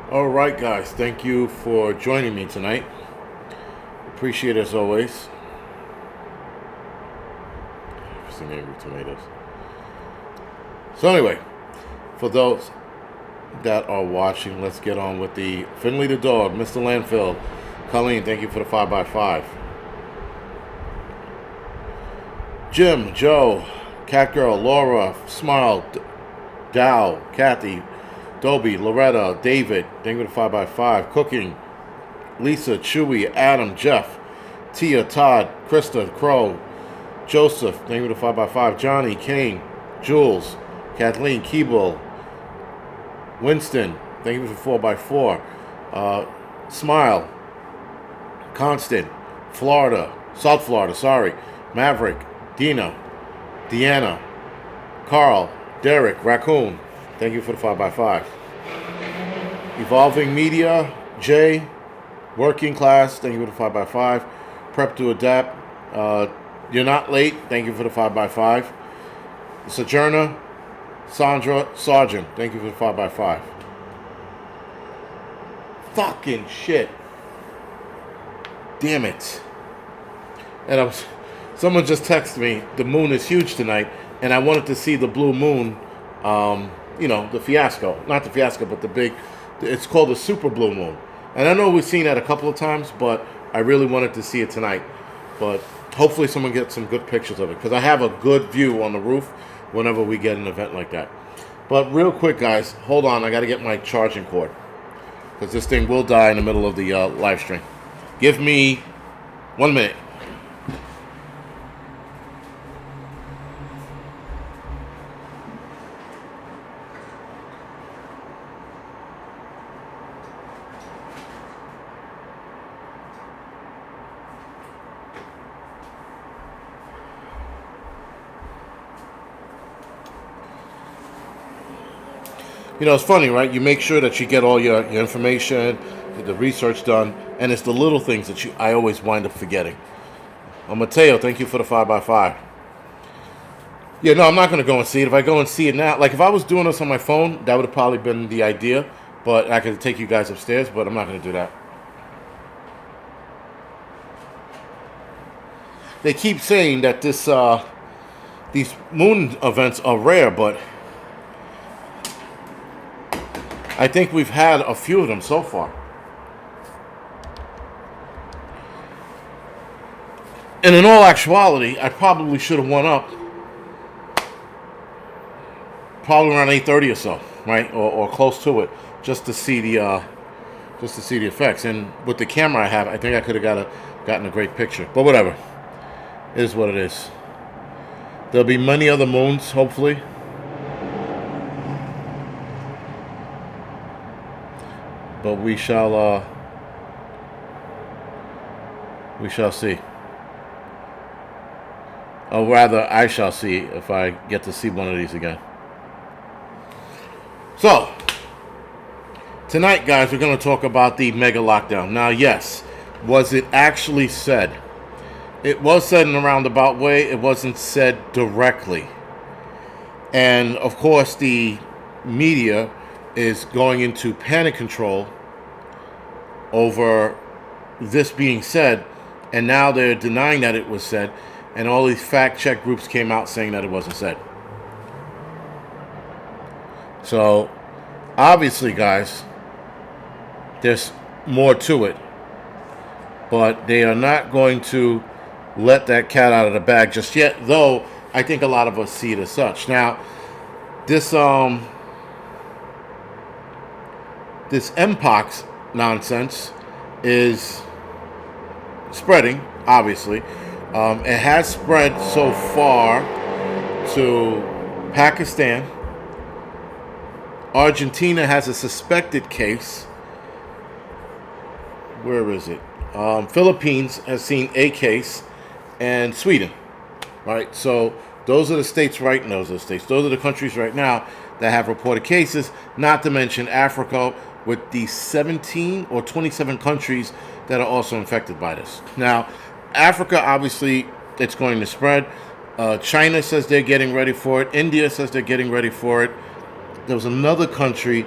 All right, guys. Thank you for joining me tonight. Appreciate it as always. Some angry tomatoes. So anyway, for those that are watching, let's get on with the Finley the dog, Mr. Landfill, Colleen. Thank you for the 5x5. Jim, Joe, Catgirl, Laura, Smile, Dow, Kathy, Dobie, Loretta, David, thank you for the 5x5. Cooking, Lisa, Chewy, Adam, Jeff, Tia, Todd, Krista, Crow, Joseph, thank you for the 5x5. Johnny, Kane, Jules, Kathleen, Keeble, Winston, thank you for 4x4. Smile, Constant, Florida, South Florida, sorry. Maverick, Dina, Deanna, Carl, Derek, Raccoon, thank you for the 5x5. Evolving Media, Jay, Working Class, thank you for the 5x5. Prep to Adapt, You're Not Late, thank you for the 5x5. Sojourner, Sandra, Sargent, thank you for the 5x5. Fucking shit. Damn it. And someone just texted me, the moon is huge tonight, and I wanted to see the blue moon, the fiasco. Not the fiasco, but the big, it's called the super blue moon. And I know we've seen that a couple of times, but I really wanted to see it tonight. But hopefully someone gets some good pictures of it, because I have a good view on the roof whenever we get an event like that. But real quick, guys, hold on. I got to get my charging cord, because this thing will die in the middle of the live stream. Give me 1 minute. You know, it's funny, right? You make sure that you get all your information, the research done, and it's the little things that I always wind up forgetting. Mateo, thank you for the 5x5. Yeah, no, I'm not going to go and see it. If I go and see it now, like if I was doing this on my phone, that would have probably been the idea, but I could take you guys upstairs, but I'm not going to do that. They keep saying that these moon events are rare, but I think we've had a few of them so far. And in all actuality, I probably should have won up probably around 8:30 or so, right, or close to it, just to see the effects. And with the camera I have, I think I could have gotten a great picture. But whatever, it is what it is. There'll be many other moons, hopefully. But we shall see. Or rather, I shall see if I get to see one of these again. So, tonight, guys, we're going to talk about the mega lockdown. Now, yes, was it actually said? It was said in a roundabout way. It wasn't said directly. And, of course, the media is going into panic control over this being said, and now they're denying that it was said, and all these fact check groups came out saying that it wasn't said. So obviously, guys, there's more to it, but they are not going to let that cat out of the bag just yet, though I think a lot of us see it as such. Now, this Mpox nonsense is spreading, obviously. It has spread so far to Pakistan. Argentina has a suspected case. Where is it? Philippines has seen a case, and Sweden. Right? So those are the states right now. Those are the countries right now that have reported cases, not to mention Africa, with the 17 or 27 countries that are also infected by this. Now, Africa, obviously, it's going to spread. China says they're getting ready for it. India says they're getting ready for it. There was another country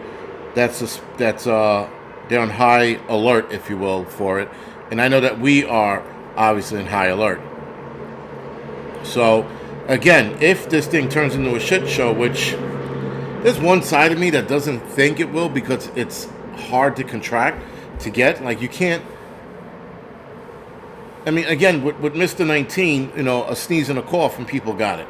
they're on high alert, if you will, for it, and I know that we are obviously in high alert. So, again, if this thing turns into a shit show, which there's one side of me that doesn't think it will because it's hard to contract to get. Like, you can't. I mean, again, with Mr. 19, a sneeze and a cough and people got it.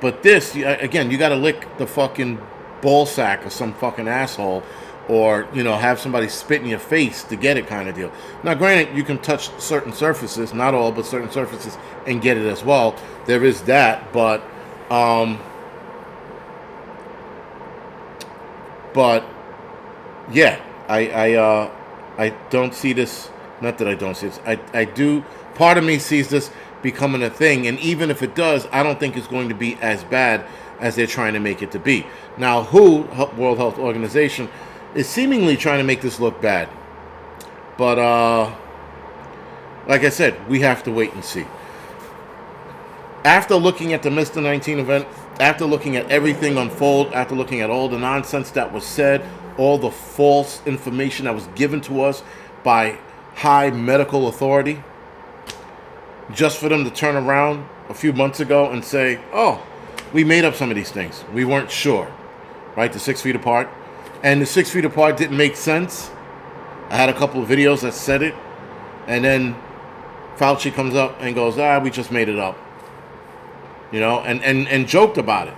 But this, again, you got to lick the fucking ball sack of some fucking asshole, or have somebody spit in your face to get it, kind of deal. Now, granted, you can touch certain surfaces, not all, but certain surfaces, and get it as well. There is that, but yeah, I don't see this. Not that I don't see this. I do. Part of me sees this becoming a thing, and even if it does, I don't think it's going to be as bad as they're trying to make it to be. Now, World Health Organization, is seemingly trying to make this look bad, but like I said, we have to wait and see. After looking at the Mr. 19 event, after looking at everything unfold, after looking at all the nonsense that was said, all the false information that was given to us by high medical authority, just for them to turn around a few months ago and say, oh, we made up some of these things. We weren't sure, right? The 6 feet apart. And the 6 feet apart didn't make sense. I had a couple of videos that said it. And then Fauci comes up and goes, we just made it up. And joked about it.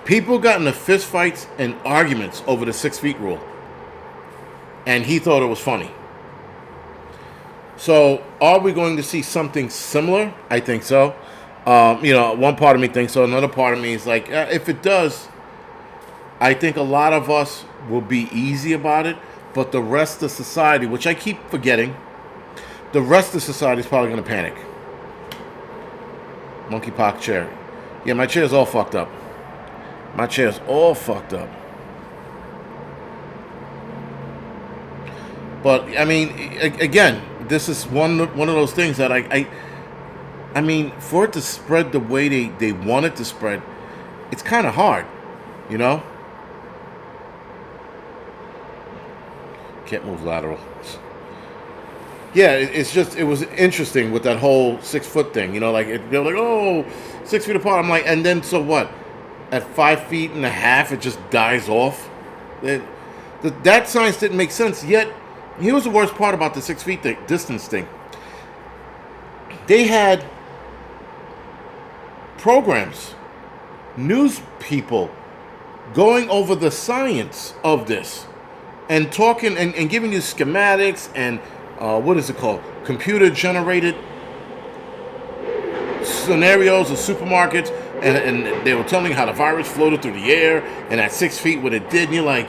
People got into fistfights and arguments over the 6 feet rule. And he thought it was funny. So, are we going to see something similar? I think so. One part of me thinks so. Another part of me is like, if it does, I think a lot of us will be easy about it. But the rest of society, which I keep forgetting, the rest of society is probably going to panic. Monkeypox chair. Yeah, my chair's all fucked up. My chair's all fucked up. But, I mean, again, this is one of those things that I mean, for it to spread the way they want it to spread, it's kind of hard, Can't move lateral. Yeah, it was interesting with that whole 6 foot thing, they were like, oh, 6 feet apart. I'm like, and then so what? At 5.5 feet, it just dies off? That science didn't make sense, yet here was the worst part about the 6 feet distance thing. They had programs, news people going over the science of this and talking and giving you schematics and what is it called? Computer generated scenarios of supermarkets, and they were telling you how the virus floated through the air and at 6 feet what it did, and you're like,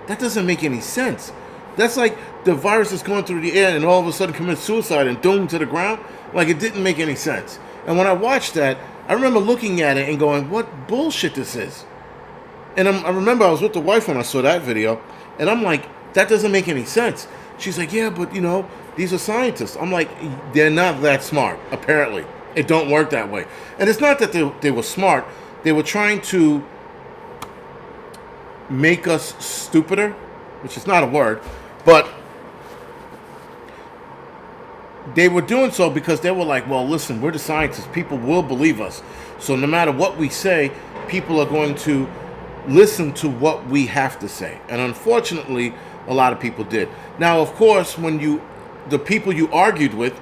that doesn't make any sense. That's like the virus is going through the air and all of a sudden commits suicide and doomed to the ground. Like, it didn't make any sense. And when I watched that, I remember looking at it and going, what bullshit this is. And I remember I was with the wife when I saw that video, and I'm like, that doesn't make any sense. She's like, yeah, but these are scientists. I'm like, they're not that smart, apparently. It don't work that way. And it's not that they were smart. They were trying to make us stupider, which is not a word, but they were doing so because they were like, well, listen, we're the scientists. People will believe us. So no matter what we say, people are going to listen to what we have to say. And unfortunately, a lot of people did. Now, of course, when the people you argued with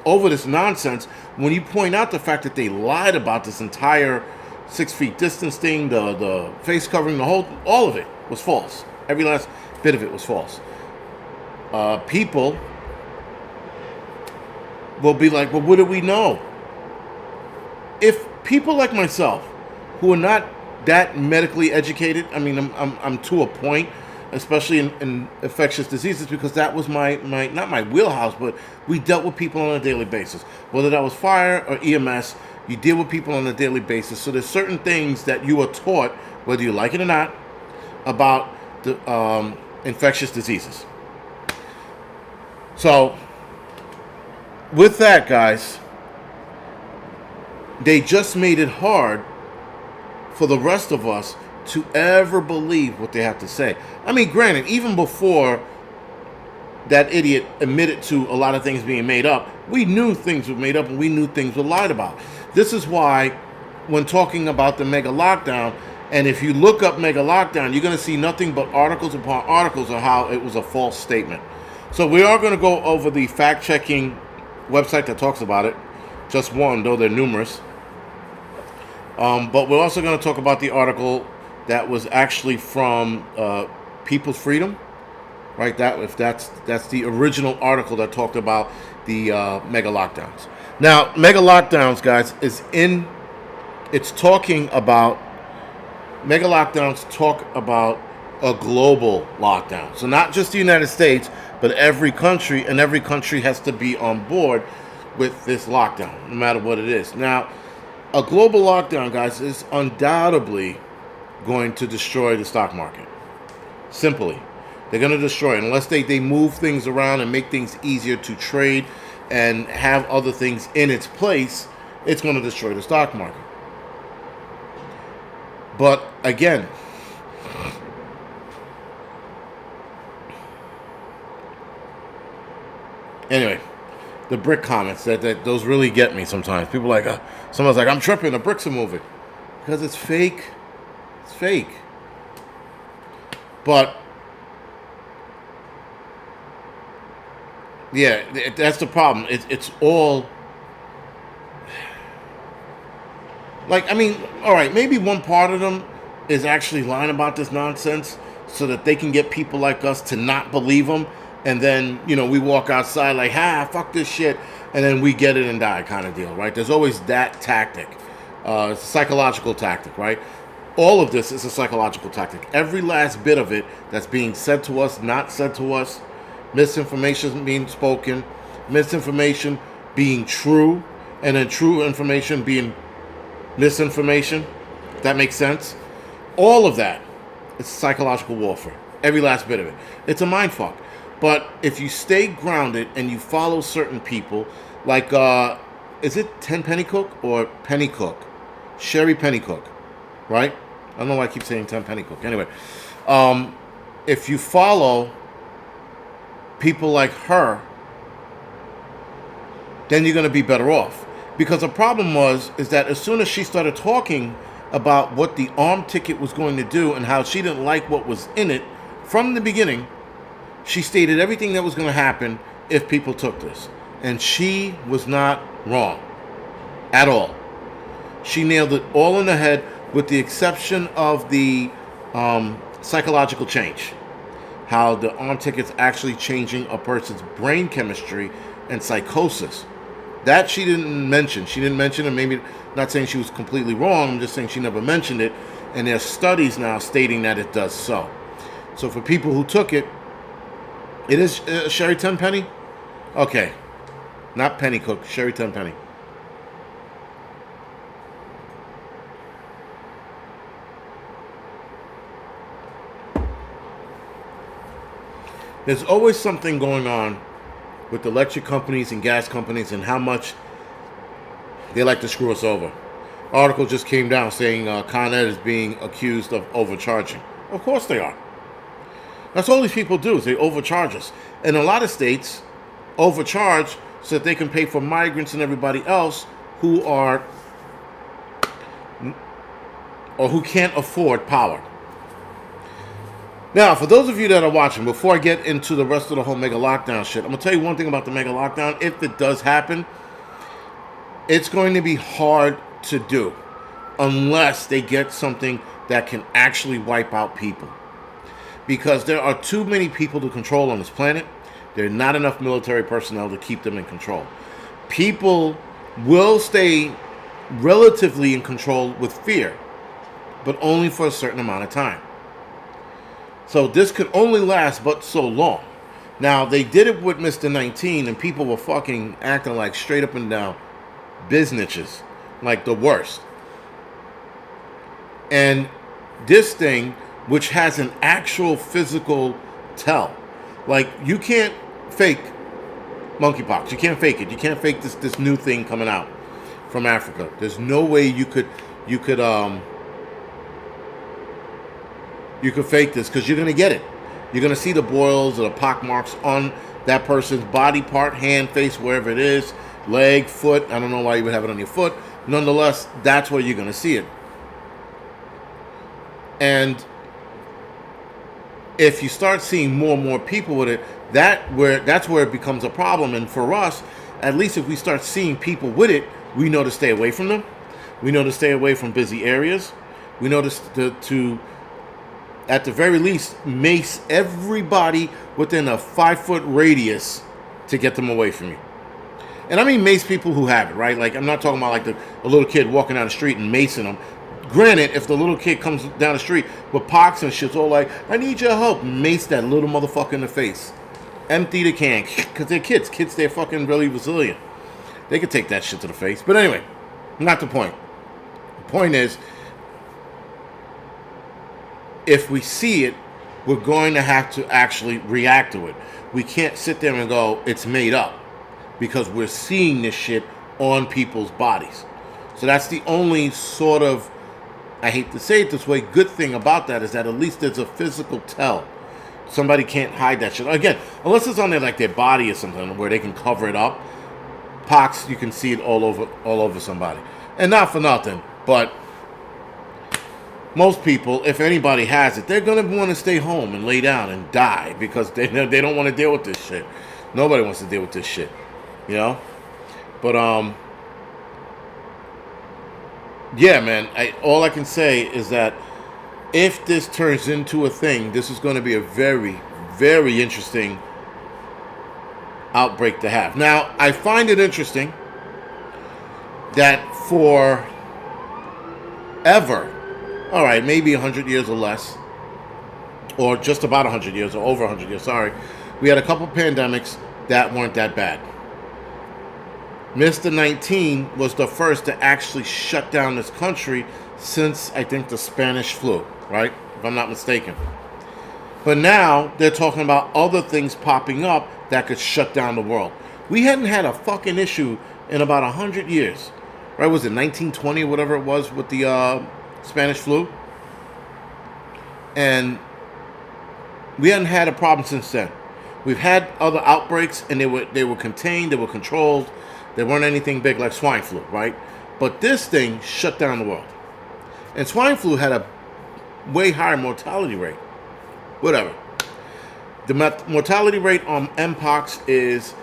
over this nonsense, when you point out the fact that they lied about this entire 6 feet distance thing, the face covering, all of it was false. Every last bit of it was false. People will be like, well, what do we know? If people like myself, who are not that medically educated, I mean, I'm to a point, especially in infectious diseases, because that was my not my wheelhouse, but we dealt with people on a daily basis. Whether that was fire or EMS, you deal with people on a daily basis. So there's certain things that you are taught, whether you like it or not, about the infectious diseases. So with that, guys, they just made it hard for the rest of us to ever believe what they have to say. I mean, granted, even before that idiot admitted to a lot of things being made up, we knew things were made up and we knew things were lied about. This is why, when talking about the mega lockdown, and if you look up mega lockdown, you're going to see nothing but articles upon articles of how it was a false statement. So we are going to go over the fact-checking website that talks about it. Just one, though they're numerous. But we're also going to talk about the article that was actually from People's Freedom, right? That's the original article that talked about the mega lockdowns. Now, mega lockdowns, guys, it's talking about, mega lockdowns talk about a global lockdown. So not just the United States, but every country, and every country has to be on board with this lockdown, no matter what it is. Now, a global lockdown, guys, is undoubtedly going to destroy the stock market. Simply. They're going to destroy it. Unless they move things around and make things easier to trade and have other things in its place, it's going to destroy the stock market. But again, anyway, the brick comments, that those really get me sometimes. People like, someone's like, I'm tripping, the bricks are moving. Because it's fake. It's fake. But yeah, that's the problem. It's all like, I mean, all right, maybe one part of them is actually lying about this nonsense so that they can get people like us to not believe them, and then, you know, we walk outside like, fuck this shit, and then we get it and die kind of deal, right? There's always that tactic. It's a psychological tactic, right? All of this is a psychological tactic. Every last bit of it that's being said to us, not said to us, misinformation being spoken, misinformation being true, and then true information being misinformation, if that makes sense. All of that is psychological warfare. Every last bit of it. It's a mind fuck. But if you stay grounded and you follow certain people, like, is it Tenpenny Cook or Penny Cook? Sherry Penny Cook, right? I don't know why I keep saying Tenpenny Cook. Anyway, if you follow people like her, then you're going to be better off. Because the problem is that as soon as she started talking about what the arm ticket was going to do and how she didn't like what was in it, from the beginning, she stated everything that was going to happen if people took this. And she was not wrong at all. She nailed it all in the head, with the exception of the psychological change. How the arm ticket's actually changing a person's brain chemistry and psychosis. That she didn't mention. She didn't mention it. Maybe not saying she was completely wrong. I'm just saying she never mentioned it. And there's studies now stating that it does so. So for people who took it, it is Sherry Tenpenny? Okay. Not Penny Cook. Sherry Tenpenny. There's always something going on with electric companies and gas companies and how much they like to screw us over. Article just came down saying Con Ed is being accused of overcharging. Of course they are. That's all these people do, is they overcharge us. And a lot of states overcharge so that they can pay for migrants and everybody else who are, or who can't afford power. Now, for those of you that are watching, before I get into the rest of the whole mega lockdown shit, I'm going to tell you one thing about the mega lockdown. If it does happen, it's going to be hard to do unless they get something that can actually wipe out people. Because there are too many people to control on this planet. There are not enough military personnel to keep them in control. People will stay relatively in control with fear, but only for a certain amount of time. So this could only last but so long. Now, they did it with Mr. 19, and people were fucking acting like straight up and down biznitches, like the worst. And this thing, which has an actual physical tell, like, you can't fake monkeypox. You can't fake it. You can't fake this new thing coming out from Africa. There's no way you could you could fake this because you're going to get it. You're going to see the boils or the pock marks on that person's body part, hand, face, wherever it is, leg, foot. I don't know why you would have it on your foot. Nonetheless, that's where you're going to see it. And if you start seeing more and more people with it, that's where it becomes a problem. And for us, at least if we start seeing people with it, we know to stay away from them. We know to stay away from busy areas. We know to at the very least, mace everybody within a 5-foot radius to get them away from you. And I mean mace people who have it, right? Like, I'm not talking about like a little kid walking down the street and macing them. Granted, if the little kid comes down the street with pox and shit's all like, I need your help, mace that little motherfucker in the face. Empty the can, because they're kids. Kids, they're fucking really resilient. They could take that shit to the face. But anyway, not the point. The point is, if we see it, we're going to have to actually react to it. We can't sit there and go, it's made up, because we're seeing this shit on people's bodies. So that's the only sort of, I hate to say it this way, good thing about that is that at least there's a physical tell. Somebody can't hide that shit. Again, unless it's on like their body or something where they can cover it up. Pox, you can see it all over somebody. And not for nothing, but most people, if anybody has it, they're going to want to stay home and lay down and die because they don't want to deal with this shit. Nobody wants to deal with this shit, you know? But, yeah, man, all I can say is that if this turns into a thing, this is going to be a very, very interesting outbreak to have. Now, I find it interesting that for ever, all right, maybe 100 years or less, or just about 100 years, or over 100 years, sorry, we had a couple pandemics that weren't that bad. Mr. 19 was the first to actually shut down this country since, I think, the Spanish flu, right? If I'm not mistaken. But now they're talking about other things popping up that could shut down the world. We hadn't had a fucking issue in about 100 years, right? Was it 1920 or whatever it was with the Spanish flu? And we hadn't had a problem since then. We've had other outbreaks, and they were contained, they were controlled. They weren't anything big like swine flu, right? But this thing shut down the world. And swine flu had a way higher mortality rate. Whatever. The mortality rate on Mpox is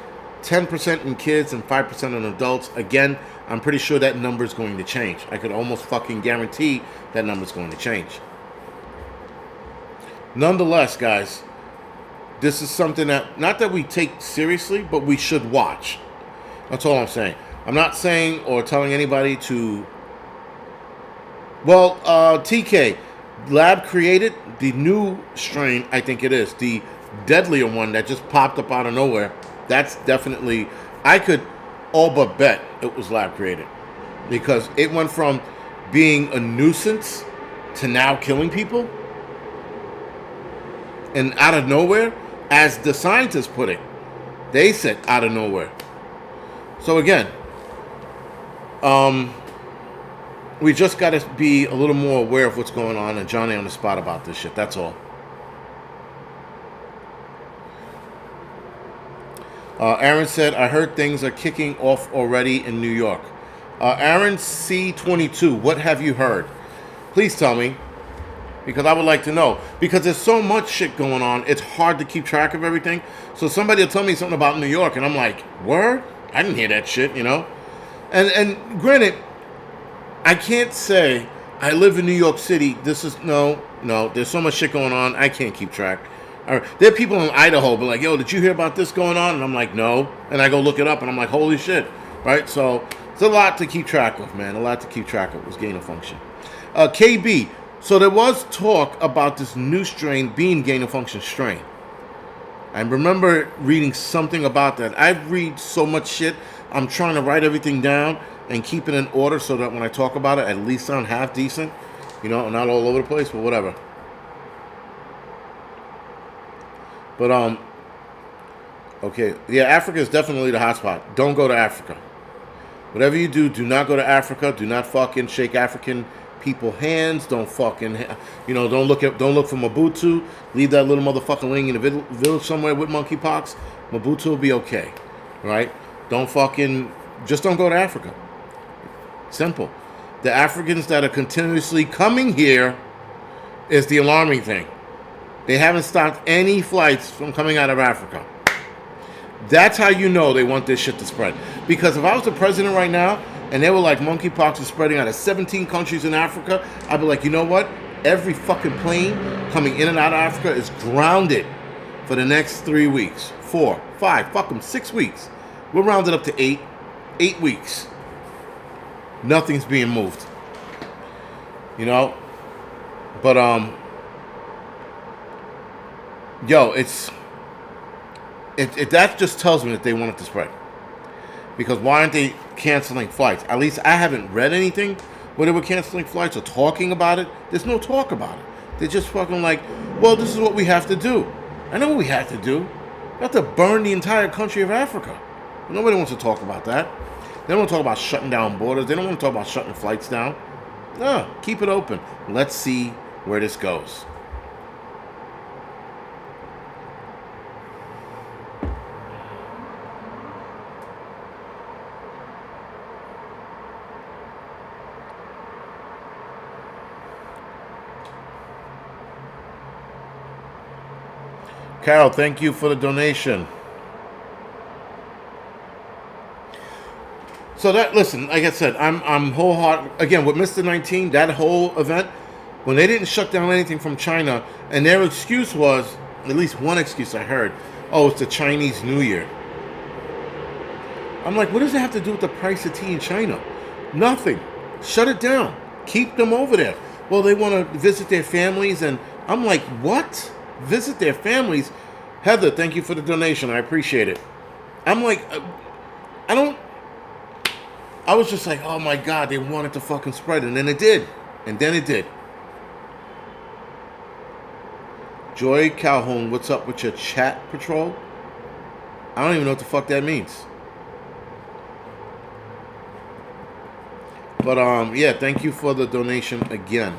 10% in kids and 5% in adults. Again, I'm pretty sure that number is going to change. I could almost fucking guarantee that number is going to change. Nonetheless, guys, this is something that, not that we take seriously, but we should watch. That's all I'm saying. I'm not saying or telling anybody to... Well, TK, lab created the new strain, I think it is, the deadlier one that just popped up out of nowhere. That's definitely... I could all but bet it was lab created. Because it went from being a nuisance to now killing people. And out of nowhere, as the scientists put it, they said out of nowhere. So again, we just got to be a little more aware of what's going on and Johnny on the spot about this shit. That's all. Aaron said, I heard things are kicking off already in New York. Aaron C22, what have you heard? Please tell me, because I would like to know. Because there's so much shit going on, it's hard to keep track of everything. So somebody will tell me something about New York, and I'm like, word? I didn't hear that shit, you know? And granted, I can't say I live in New York City. This is, no, there's so much shit going on, I can't keep track. There are people in Idaho, but like, yo, did you hear about this going on? And I'm like, no. And I go look it up, and I'm like, holy shit, right? So it's a lot to keep track of, man. A lot to keep track of was gain of function. KB, so there was talk about this new strain being gain of function strain. I remember reading something about that. I read so much shit. I'm trying to write everything down and keep it in order so that when I talk about it, at least I'm half decent. You know, not all over the place, but whatever. But, okay. Yeah, Africa is definitely the hotspot. Don't go to Africa. Whatever you do, do not go to Africa. Do not fucking shake African people hands. Don't fucking, don't look for Mobutu. Leave that little motherfucker laying in the village somewhere with monkeypox. Mobutu will be okay, right? Don't fucking, just don't go to Africa. Simple. The Africans that are continuously coming here is the alarming thing. They haven't stopped any flights from coming out of Africa. That's how you know they want this shit to spread. Because if I was the president right now and they were like monkeypox is spreading out of 17 countries in Africa, I'd be like, you know what? Every fucking plane coming in and out of Africa is grounded for the next 3 weeks, 4, 5, fuck them, 6 weeks. We're rounded up to 8 weeks. Nothing's being moved. But that just tells me that they want it to spread. Because why aren't they canceling flights? At least I haven't read anything where they were canceling flights or talking about it. There's no talk about it. They're just fucking like, well, this is what we have to do. I know what we have to do. We have to burn the entire country of Africa. Nobody wants to talk about that. They don't want to talk about shutting down borders. They don't want to talk about shutting flights down. No, keep it open. Let's see where this goes. Carol, thank you for the donation. So listen, like I said, I'm wholehearted. Again, with Mr. 19, that whole event, when they didn't shut down anything from China, and their excuse was, at least one excuse I heard, oh, it's the Chinese New Year. I'm like, what does it have to do with the price of tea in China? Nothing. Shut it down. Keep them over there. Well, they want to visit their families, and I'm like, what? Visit their families? Heather, thank you for the donation. I appreciate it. I'm like, I was just like, oh my God, they wanted to fucking spread it. And then it did. Joy Calhoun, what's up with your chat patrol? I don't even know what the fuck that means. But yeah, thank you for the donation again,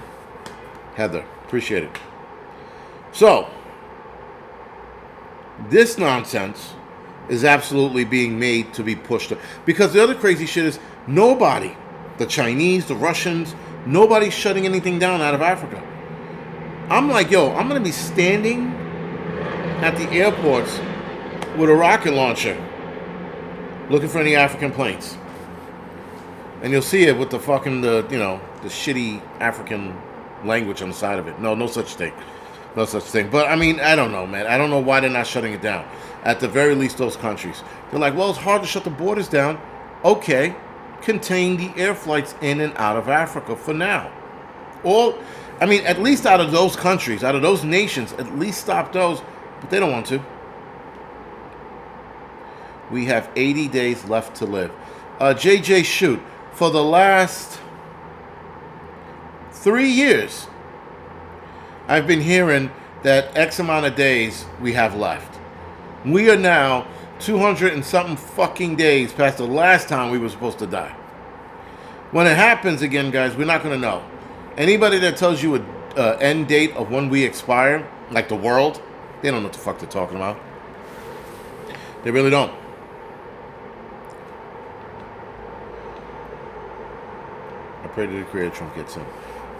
Heather. Appreciate it. So, this nonsense is absolutely being made to be pushed. Because the other crazy shit is nobody, the Chinese, the Russians, nobody's shutting anything down out of Africa. I'm like, yo, I'm going to be standing at the airports with a rocket launcher looking for any African planes. And you'll see it with the fucking, the shitty African language on the side of it. No such thing. No such thing. But, I mean, I don't know, man. I don't know why they're not shutting it down. At the very least, those countries. They're like, well, it's hard to shut the borders down. Okay. Contain the air flights in and out of Africa for now. At least out of those countries, out of those nations, at least stop those. But they don't want to. We have 80 days left to live. JJ Shoot. For the last 3 years, I've been hearing that X amount of days we have left. We are now 200 and something fucking days past the last time we were supposed to die. When it happens again, guys, we're not going to know. Anybody that tells you an end date of when we expire, like the world, they don't know what the fuck they're talking about. They really don't. I pray that the creator Trump gets in.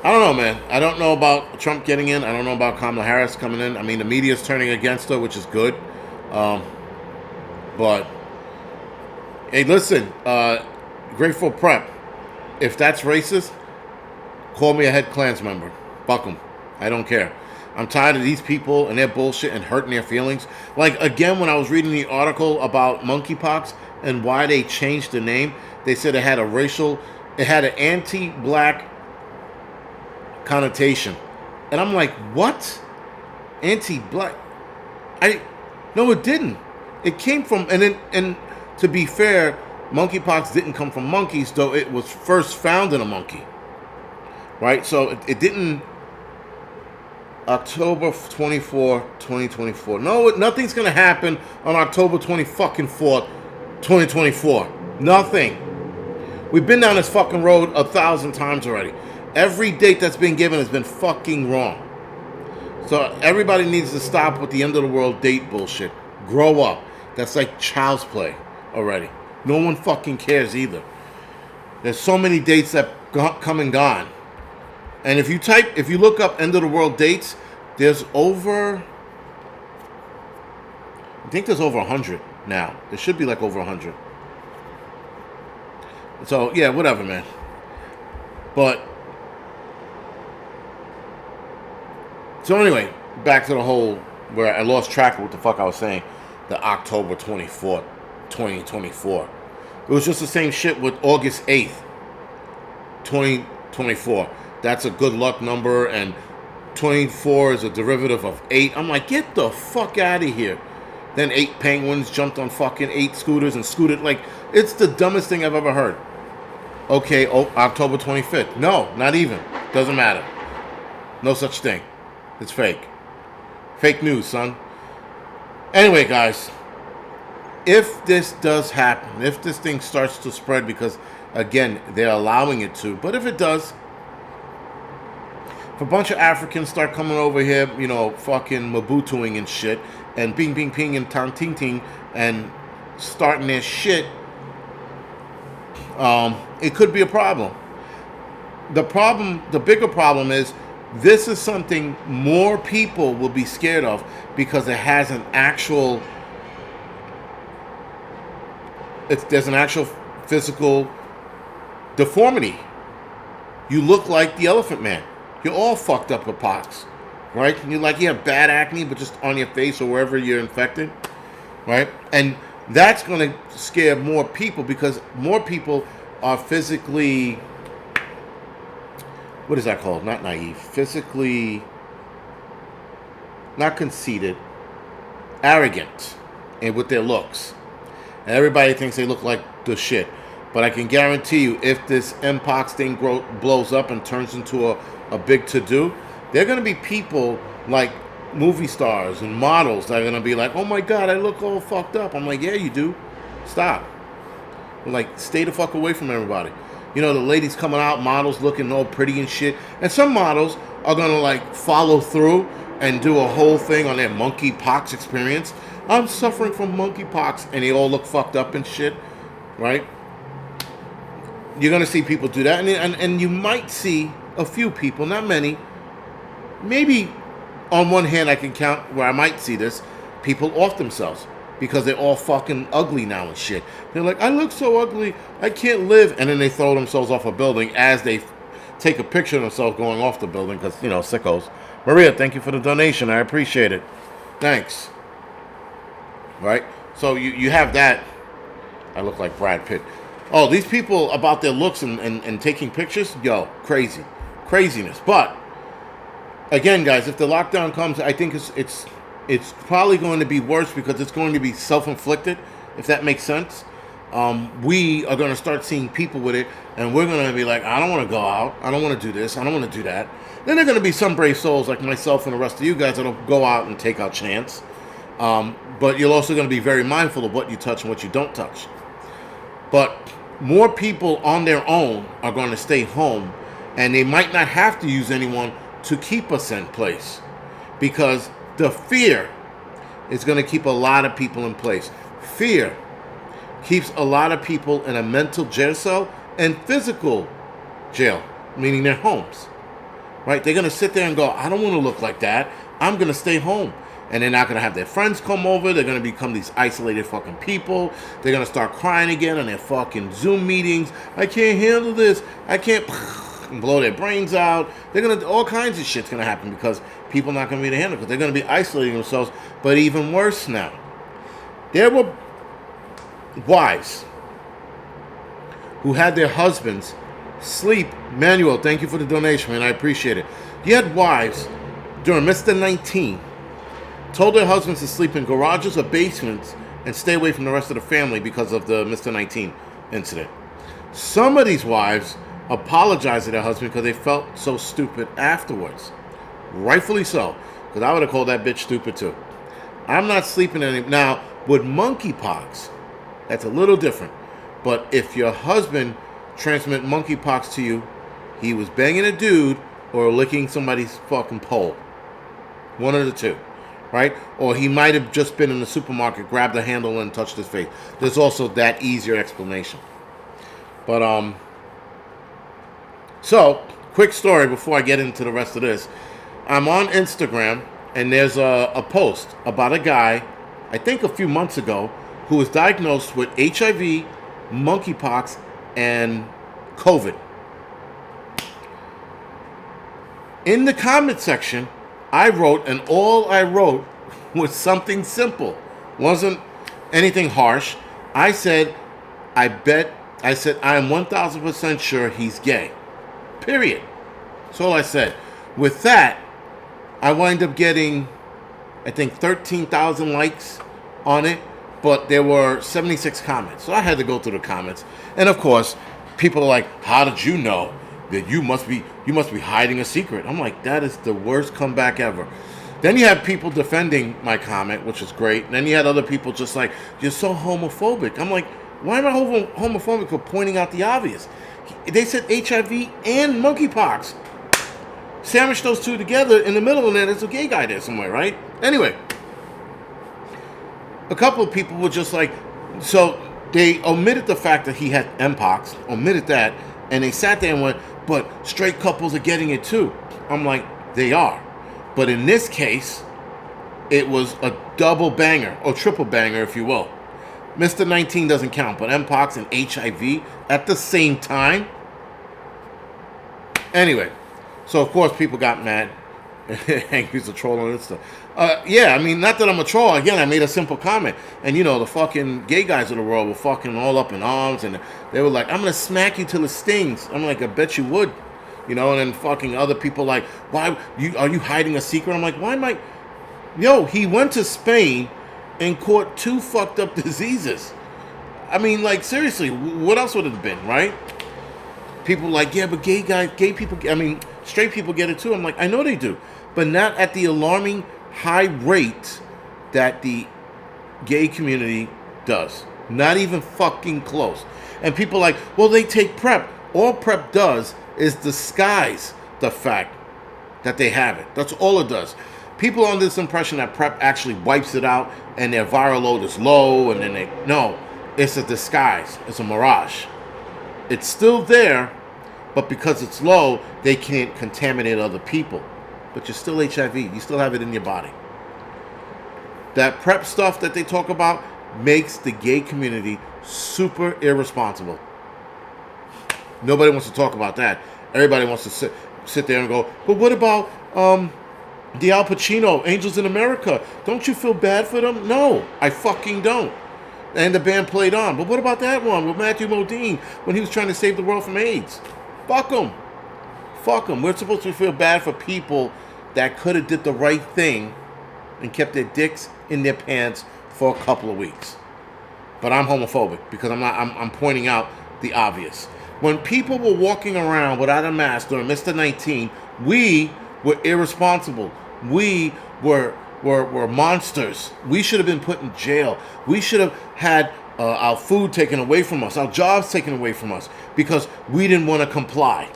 I don't know, man. I don't know about Trump getting in. I don't know about Kamala Harris coming in. I mean, the media's turning against her, which is good. But, hey, listen, Grateful Prep, if that's racist, call me a head Klans member. Fuck them. I don't care. I'm tired of these people and their bullshit and hurting their feelings. Like, again, when I was reading the article about monkeypox and why they changed the name, they said it had an anti-black connotation. And I'm like, what? Anti-black? No, it didn't. It came from, and to be fair, monkeypox didn't come from monkeys, though it was first found in a monkey. Right? So it didn't. October 24, 2024. No, nothing's going to happen on October 24th, 2024. Nothing. We've been down this fucking road 1,000 times already. Every date that's been given has been fucking wrong. So everybody needs to stop with the end of the world date bullshit. Grow up. That's like child's play already. No one fucking cares either. There's so many dates that come and gone. And if you look up end of the world dates, there's over, I think there's over 100 now. There should be like over 100. So yeah, whatever, man. But so anyway, back to the whole where I lost track of what the fuck I was saying. The October 24th, 2024. It was just the same shit with August 8th, 2024. That's a good luck number, and 24 is a derivative of 8. I'm like, get the fuck out of here. Then 8 penguins jumped on fucking 8 scooters and scooted. Like, it's the dumbest thing I've ever heard. Okay, October 25th. No, not even. Doesn't matter. No such thing. It's fake. Fake news, son. Anyway, guys, if this does happen, if this thing starts to spread, because, again, they're allowing it to, but if it does, if a bunch of Africans start coming over here, you know, fucking Mobutuing and shit, and bing, bing, ping, and tang, ting, ting, and starting their shit, it could be a problem. The bigger problem is, this is something more people will be scared of because it has an actual, there's an actual physical deformity. You look like the Elephant Man. You're all fucked up with pox, right? And you're like, you have bad acne, but just on your face or wherever you're infected, right? And that's going to scare more people because more people are physically, what is that called? Not naive. Physically, not conceited, arrogant with their looks. And everybody thinks they look like the shit. But I can guarantee you, if this Mpox thing blows up and turns into a big to-do, there are going to be people like movie stars and models that are going to be like, oh my God, I look all fucked up. I'm like, yeah, you do. Stop. Like, stay the fuck away from everybody. You know, the ladies coming out, models looking all pretty and shit. And some models are going to, like, follow through and do a whole thing on their monkeypox experience. I'm suffering from monkeypox. And they all look fucked up and shit. Right? You're going to see people do that. And you might see a few people, not many. Maybe on one hand I can count where I might see this. People off themselves. Because they're all fucking ugly now and shit. They're like, I look so ugly, I can't live. And then they throw themselves off a building as they take a picture of themselves going off the building because, you know, sickos. Maria, thank you for the donation. I appreciate it. Thanks. Right? So you have that. I look like Brad Pitt. Oh, these people about their looks and taking pictures? Yo, crazy. Craziness. But, again, guys, if the lockdown comes, I think it's probably going to be worse because it's going to be self-inflicted, if that makes sense. We are going to start seeing people with it, and we're going to be like, I don't want to go out. I don't want to do this. I don't want to do that. Then there are going to be some brave souls like myself and the rest of you guys that will go out and take our chance. But you're also going to be very mindful of what you touch and what you don't touch. But more people on their own are going to stay home, and they might not have to use anyone to keep us in place because the fear is going to keep a lot of people in place. Fear keeps a lot of people in a mental jail cell and physical jail, meaning their homes. Right? They're going to sit there and go, I don't want to look like that. I'm going to stay home. And they're not going to have their friends come over. They're going to become these isolated fucking people. They're going to start crying again on their fucking Zoom meetings. I can't handle this. I can't... and blow their brains out. They're going to... all kinds of shit's going to happen because people are not going to be able to handle it because they're going to be isolating themselves. But even worse now. There were wives who had their husbands sleep. Manuel, thank you for the donation, man. I appreciate it. You had wives during Mr. 19 told their husbands to sleep in garages or basements and stay away from the rest of the family because of the Mr. 19 incident. Some of these wives apologized to their husband because they felt so stupid afterwards. Rightfully so, because I would have called that bitch stupid too. I'm not sleeping anymore. Now, with monkeypox, that's a little different. But if your husband transmit monkeypox to you He was banging a dude or licking somebody's fucking pole. One of the two, right? Or he might have just been in the supermarket, grabbed the handle and touched his face. There's also that easier explanation. But, so, quick story before I get into the rest of this. I'm on Instagram, and there's a post about a guy, I think a few months ago, who was diagnosed with HIV, monkeypox, and COVID. In the comment section, I wrote, and all I wrote was something simple. Wasn't anything harsh. I said, I am 1,000% sure he's gay. Period. That's all I said. With that, I wind up getting, I think, 13,000 likes on it, but there were 76 comments. So I had to go through the comments. And of course, people are like, how did you know that you must be hiding a secret? I'm like, that is the worst comeback ever. Then you have people defending my comment, which is great. And then you had other people just like, you're so homophobic. I'm like, why am I homophobic for pointing out the obvious? They said HIV and monkeypox. Sandwich those two together, in the middle of that, there's a gay guy there somewhere, right? Anyway, a couple of people were just like, so they omitted the fact that he had mpox, omitted that, and they sat there and went, but straight couples are getting it too. I'm like, they are. But in this case, it was a double banger, or triple banger, if you will. Mr. 19 doesn't count, but mpox and HIV at the same time. Anyway, so of course people got mad. Angry's a troll on Insta. Yeah, I mean, not that I'm a troll. Again, I made a simple comment. And, you know, the fucking gay guys of the world were fucking all up in arms. And they were like, I'm going to smack you till it stings. I'm like, I bet you would. You know, and then fucking other people like, are you hiding a secret? I'm like, why am I? Yo, he went to Spain and caught 2 fucked up diseases. I mean, like, seriously, what else would it have been, right? People like, yeah, but straight people get it too. I'm like, I know they do, but not at the alarming high rate that the gay community does. Not even fucking close. And people like, well, they take PrEP. All PrEP does is disguise the fact that they have it. That's all it does. People are under this impression that PrEP actually wipes it out and their viral load is low, and then no, it's a disguise. It's a mirage. It's still there, but because it's low, they can't contaminate other people. But you're still HIV. You still have it in your body. That PrEP stuff that they talk about makes the gay community super irresponsible. Nobody wants to talk about that. Everybody wants to sit there and go, but what about the Al Pacino, Angels in America? Don't you feel bad for them? No, I fucking don't. And the band played on. But what about that one with Matthew Modine when he was trying to save the world from AIDS? Fuck them. Fuck them. We're supposed to feel bad for people that could have did the right thing and kept their dicks in their pants for a couple of weeks. But I'm homophobic because I'm pointing out the obvious. When people were walking around without a mask during Mr. 19, we were irresponsible. We were monsters. We should have been put in jail. We should have had our food taken away from us, our jobs taken away from us, because we didn't want to comply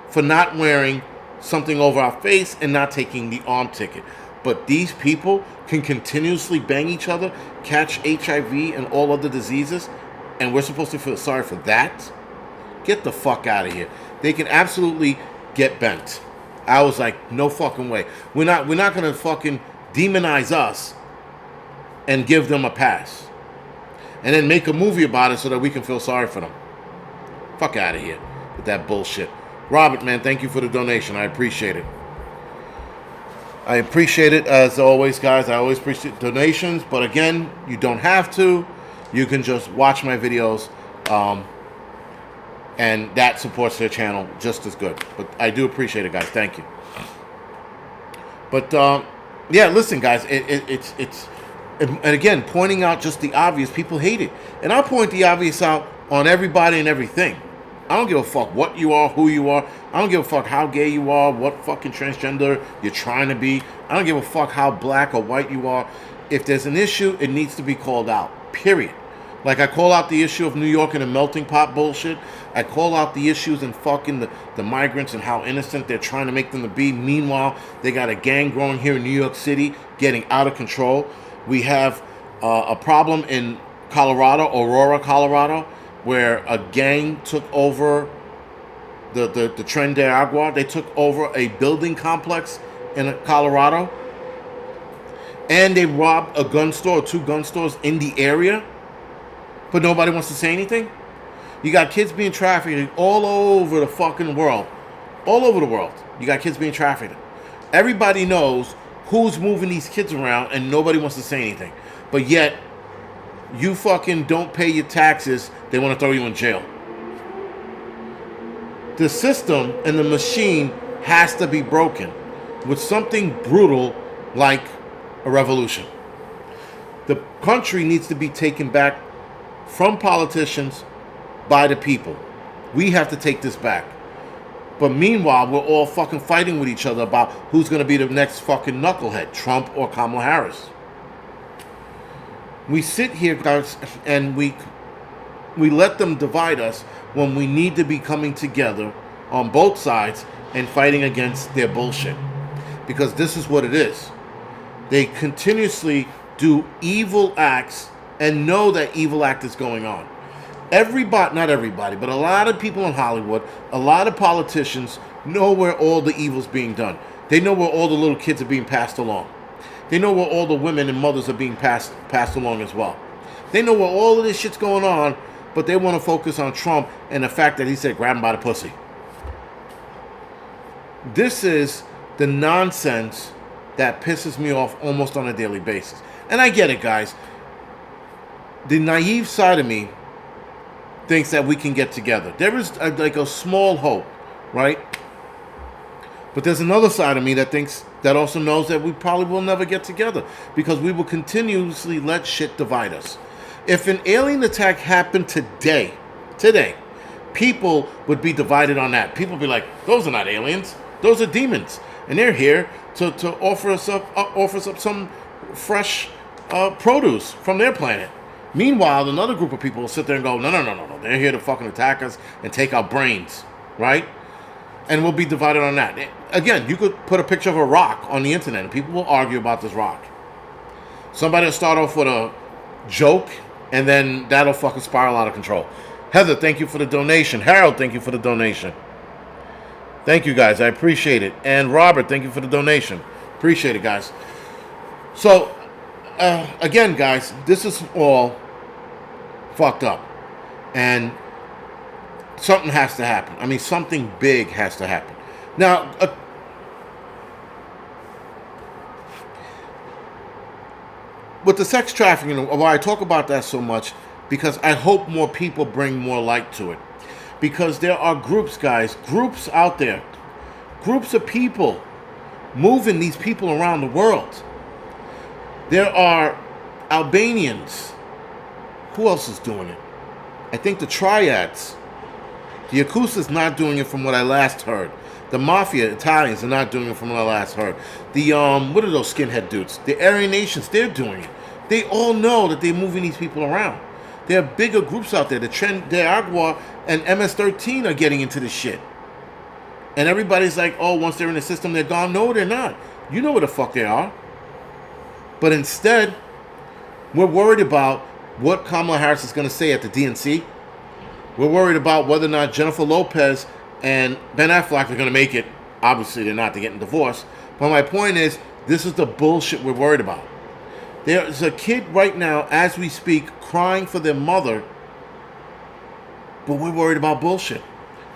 for not wearing something over our face and not taking the arm ticket. But these people can continuously bang each other, catch HIV and all other diseases, and we're supposed to feel sorry for that? Get the fuck out of here. They can absolutely get bent. I was like, no fucking way. We're not gonna fucking demonize us and give them a pass. And then make a movie about it so that we can feel sorry for them. Fuck out of here with that bullshit. Robert, man, thank you for the donation. I appreciate it. I appreciate it as always, guys. I always appreciate donations, but again, you don't have to. You can just watch my videos, and that supports their channel just as good. But I do appreciate it, guys. Thank you. But yeah, listen, guys. It's and again, pointing out just the obvious. People hate it, and I'll point the obvious out on everybody and everything. I don't give a fuck what you are, who you are. I don't give a fuck how gay you are, what fucking transgender you're trying to be. I don't give a fuck how black or white you are. If there's an issue, it needs to be called out. Period. Like, I call out the issue of New York and the melting pot bullshit. I call out the issues and fucking the migrants and how innocent they're trying to make them to be. Meanwhile, they got a gang growing here in New York City, getting out of control. We have a problem in Colorado, Aurora, Colorado, where a gang took over the Tren de Agua. They took over a building complex in Colorado. And they robbed a gun store, 2 gun stores in the area. But nobody wants to say anything. You got kids being trafficked all over the fucking world. All over the world. You got kids being trafficked. Everybody knows who's moving these kids around and nobody wants to say anything. But yet, you fucking don't pay your taxes, they want to throw you in jail. The system and the machine has to be broken with something brutal like a revolution. The country needs to be taken back from politicians by the people. We have to take this back. But meanwhile, we're all fucking fighting with each other about who's going to be the next fucking knucklehead, Trump or Kamala Harris. We sit here, guys, and we let them divide us when we need to be coming together on both sides and fighting against their bullshit. Because this is what it is. They continuously do evil acts and know that evil act is going on. Everybody, not everybody, but a lot of people in Hollywood, a lot of politicians know where all the evil's being done. They know where all the little kids are being passed along. They know where all the women and mothers are being passed along as well. They know where all of this shit's going on, but they want to focus on Trump and the fact that he said grab him by the pussy. This is the nonsense that pisses me off almost on a daily basis. And I get it, guys. The naive side of me thinks that we can get together. There is like a small hope, right? But there's another side of me that also knows that we probably will never get together because we will continuously let shit divide us. If an alien attack happened today, people would be divided on that. People would be like, those are not aliens, those are demons, and they're here to offer us up some fresh produce from their planet. Meanwhile, another group of people will sit there and go, no, they're here to fucking attack us and take our brains, right? And we'll be divided on that. Again, you could put a picture of a rock on the internet and people will argue about this rock. Somebody will start off with a joke and then that'll fucking spiral out of control. Heather, thank you for the donation. Harold, thank you for the donation. Thank you, guys. I appreciate it. And Robert, thank you for the donation. Appreciate it, guys. So, again, guys, this is all fucked up. And something has to happen. I mean, something big has to happen. Now, with the sex trafficking, why I talk about that so much, because I hope more people bring more light to it. Because there are groups, guys, groups out there, groups of people moving these people around the world. There are Albanians. Who else is doing it? I think the Triads. The Yakuza's not doing it from what I last heard. The Mafia, Italians, are not doing it from what I last heard. The, what are those skinhead dudes? The Aryan Nations, they're doing it. They all know that they're moving these people around. There are bigger groups out there. The Tren de Agua and MS-13 are getting into this shit. And everybody's like, oh, once they're in the system, they're gone. No, they're not. You know where the fuck they are. But instead, we're worried about what Kamala Harris is going to say at the DNC. We're worried about whether or not Jennifer Lopez and Ben Affleck are going to make it. Obviously, they're not. They're getting divorced. But my point is, this is the bullshit we're worried about. There's a kid right now, as we speak, crying for their mother. But we're worried about bullshit.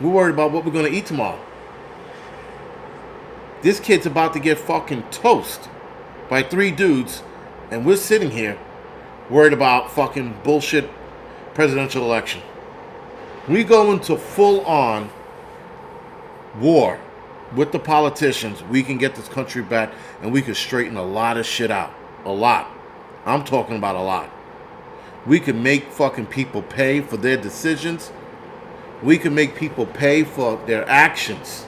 We're worried about what we're going to eat tomorrow. This kid's about to get fucking toast by 3 dudes. And we're sitting here worried about fucking bullshit presidential election. We go into full-on war with the politicians. We can get this country back and we can straighten a lot of shit out. A lot. I'm talking about a lot. We can make fucking people pay for their decisions. We can make people pay for their actions.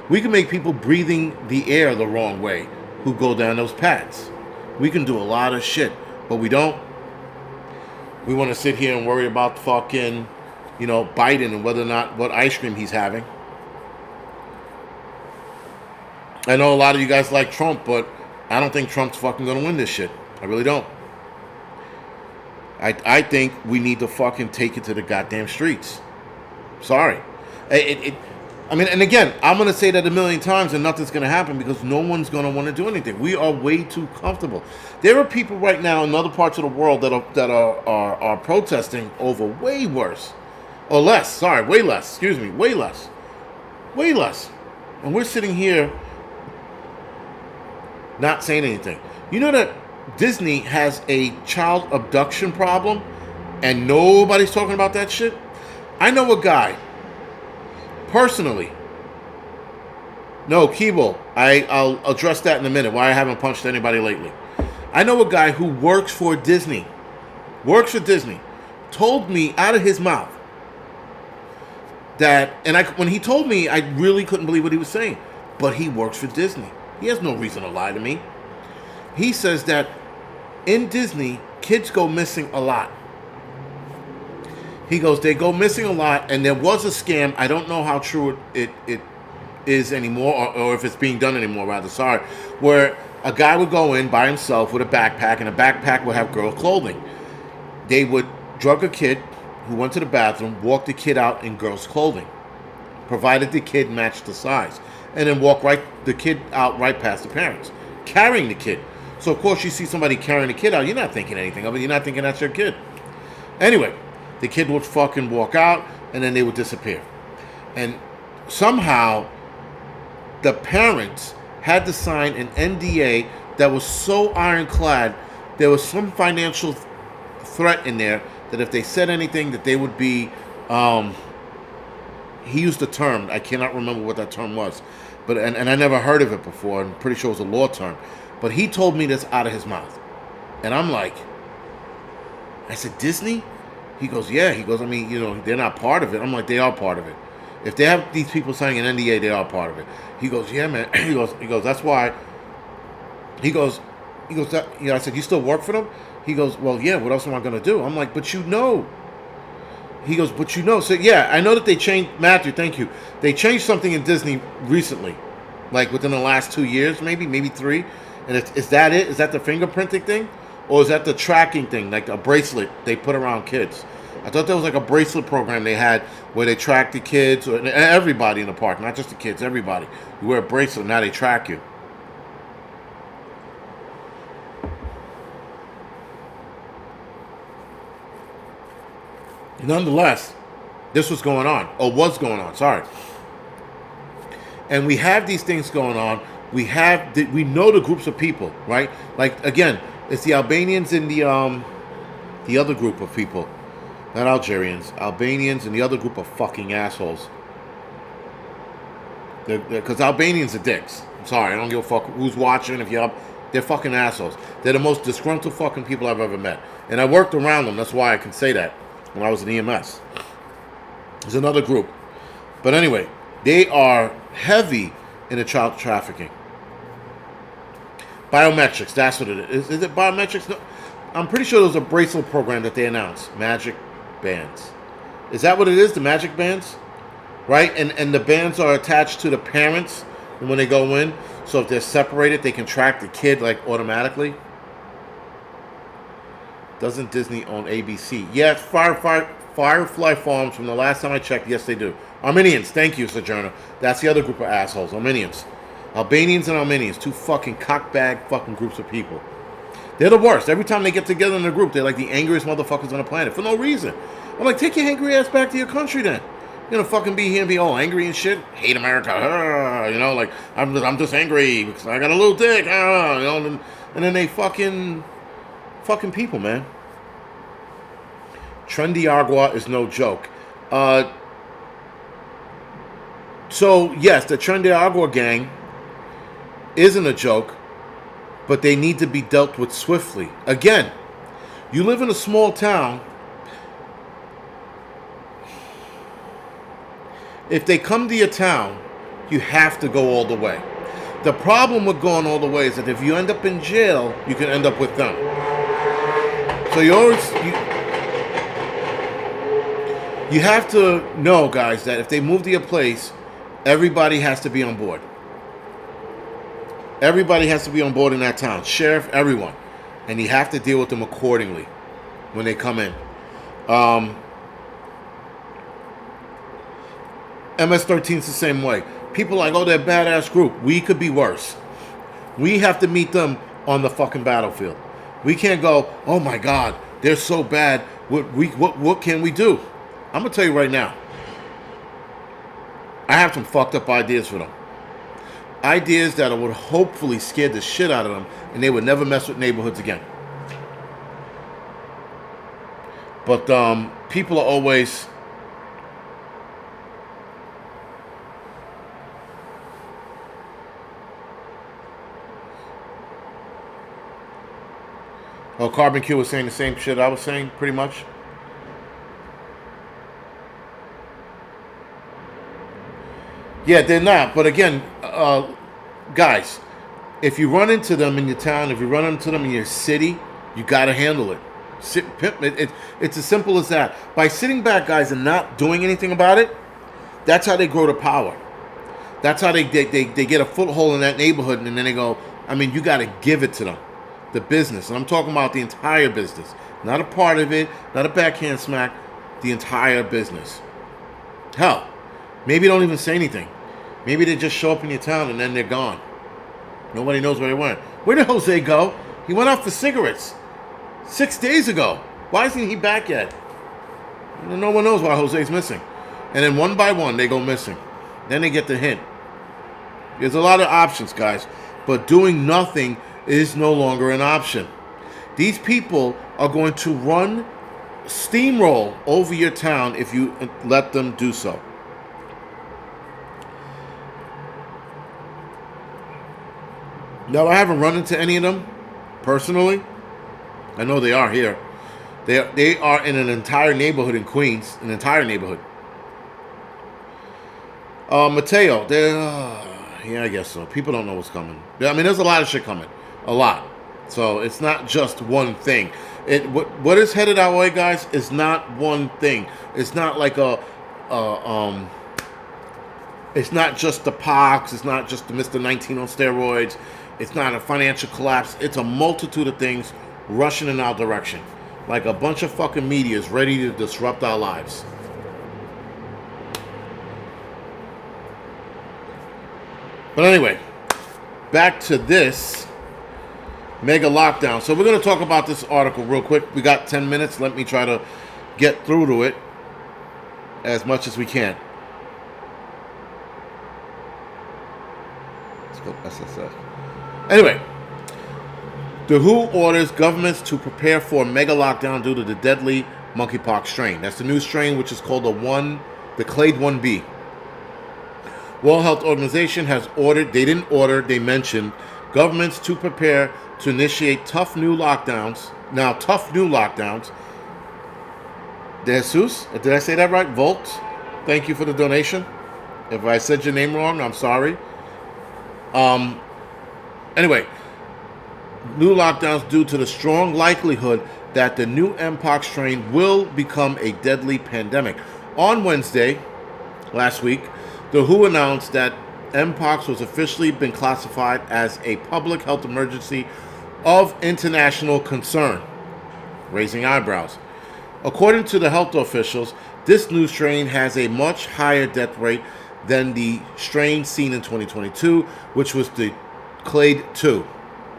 We can make people breathing the air the wrong way who go down those paths. We can do a lot of shit, but we don't. We want to sit here and worry about fucking, Biden and whether or not what ice cream he's having. I know a lot of you guys like Trump, but I don't think Trump's fucking gonna win this shit. I really don't. I think we need to fucking take it to the goddamn streets. Sorry. And again, I'm going to say that a million times and nothing's going to happen because no one's going to want to do anything. We are way too comfortable. There are people right now in other parts of the world that are protesting over way worse. Or less. Sorry, way less. Excuse me. Way less. Way less. And we're sitting here not saying anything. You know that Disney has a child abduction problem and nobody's talking about that shit? I know a guy, personally. No, Keeble, I'll address that in a minute, why I haven't punched anybody lately. I know a guy who works for Disney, told me out of his mouth that, when he told me, I really couldn't believe what he was saying, but he works for Disney. He has no reason to lie to me. He says that in Disney, kids go missing a lot. He goes, they go missing a lot, and there was a scam. I don't know how true it is anymore, or if it's being done anymore, rather, sorry, where a guy would go in by himself with a backpack, and a backpack would have girl clothing. They would drug a kid who went to the bathroom, walk the kid out in girl's clothing, provided the kid matched the size, and then walk the kid out right past the parents, carrying the kid. So, of course, you see somebody carrying a kid out, you're not thinking anything of it. You're not thinking that's your kid. Anyway, the kid would fucking walk out, and then they would disappear. And somehow, the parents had to sign an NDA that was so ironclad, there was some financial threat in there that if they said anything, that they would be, he used a term, I cannot remember what that term was, but and I never heard of it before, I'm pretty sure it was a law term. But he told me this out of his mouth. And I'm like, I said, Disney? He goes, yeah. He goes, I mean, they're not part of it. I'm like, they are part of it. If they have these people signing an NDA, they are part of it. He goes, yeah, man. He goes, that's why. He goes, that, I said, you still work for them? He goes, well, yeah, what else am I going to do? I'm like, but He goes, but So, yeah, I know that they changed, Matthew, thank you. They changed something in Disney recently, like within the last 2 years, maybe 3. And is that it? Is that the fingerprinting thing? Or is that the tracking thing, like a bracelet they put around kids? I thought there was like a bracelet program they had where they track the kids, or everybody in the park, not just the kids, everybody. You wear a bracelet, now they track you. Nonetheless, this was going on, sorry. And we have these things going on. We know the groups of people, right? Like, again, it's the Albanians and the other group of people. Not Algerians. Albanians and the other group of fucking assholes. Because Albanians are dicks. I'm sorry, I don't give a fuck who's watching. They're fucking assholes. They're the most disgruntled fucking people I've ever met. And I worked around them, that's why I can say that, when I was in EMS. There's another group. But anyway, they are heavy in the child trafficking. Biometrics, that's what it is. Is it biometrics? No. I'm pretty sure there was a bracelet program that they announced. Magic bands. Is that what it is? The magic bands? Right? And the bands are attached to the parents when they go in. So if they're separated, they can track the kid like automatically. Doesn't Disney own ABC? Yes, Firefly Farms, from the last time I checked, yes they do. Armenians, thank you, Sojourner. That's the other group of assholes, Armenians. Albanians and Armenians, two fucking cockbag fucking groups of people. They're the worst. Every time they get together in a group, they're like the angriest motherfuckers on the planet for no reason. I'm like, take your angry ass back to your country then. You're gonna fucking be here and be all angry and shit. Hate America, like I'm just angry because I got a little dick, and then they fucking people, man. Trendy Agua is no joke. So yes, the Trendy Agua gang isn't a joke, but they need to be dealt with swiftly. Again, you live in a small town. If they come to your town, you have to go all the way. The problem with going all the way is that if you end up in jail, you can end up with them. So You have to know, guys, that if they move to your place, everybody has to be on board. Everybody has to be on board in that town. Sheriff, everyone. And you have to deal with them accordingly when they come in. MS-13 is the same way. People are like, oh, they're a badass group. We could be worse. We have to meet them on the fucking battlefield. We can't go, oh my God, they're so bad. What can we do? I'm going to tell you right now. I have some fucked up ideas for them. Ideas that would hopefully scare the shit out of them and they would never mess with neighborhoods again. But people are always... Oh, Carbon Q was saying the same shit I was saying, pretty much. Yeah, they're not. But again, guys, if you run into them in your town, if you run into them in your city, you got to handle it. It's as simple as that. By sitting back, guys, and not doing anything about it, that's how they grow to power. That's how they get a foothold in that neighborhood, and then they go, I mean, you got to give it to them. The business, and I'm talking about the entire business, not a part of it, not a backhand smack, the entire business. Hell, maybe don't even say anything. Maybe they just show up in your town and then they're gone. Nobody knows where they went. Where did Jose go? He went out for cigarettes 6 days ago. Why isn't he back yet? No one knows why Jose's missing. And then one by one they go missing. Then they get the hint. There's a lot of options, guys, but doing nothing is no longer an option. These people are going to steamroll over your town if you let them do so. Now, I haven't run into any of them personally. I know they are here. They are in an entire neighborhood in Queens, an entire neighborhood. Mateo, yeah, I guess so. People don't know what's coming. I mean, there's a lot of shit coming. A lot. So it's not just one thing. What is headed our way, guys, is not one thing. It's not like it's not just the pox. It's not just the Mr. 19 on steroids. It's not a financial collapse. It's a multitude of things rushing in our direction. Like a bunch of fucking media is ready to disrupt our lives. But anyway, back to this mega lockdown. So we're going to talk about this article real quick. We got 10 minutes. Let me try to get through to it as much as we can. Let's go SSF. Anyway, the WHO orders governments to prepare for a mega lockdown due to the deadly monkeypox strain. That's the new strain, which is called the Clade 1B. World Health Organization has ordered, they mentioned governments to prepare to initiate tough new lockdowns. Now, tough new lockdowns. De Jesus, did I say that right? Volt, thank you for the donation. If I said your name wrong, I'm sorry. Anyway, new lockdowns due to the strong likelihood that the new Mpox strain will become a deadly pandemic. On Wednesday, last week, the WHO announced that Mpox was officially been classified as a public health emergency of international concern, raising eyebrows. According to the health officials, this new strain has a much higher death rate than the strain seen in 2022, which was the Clade 2.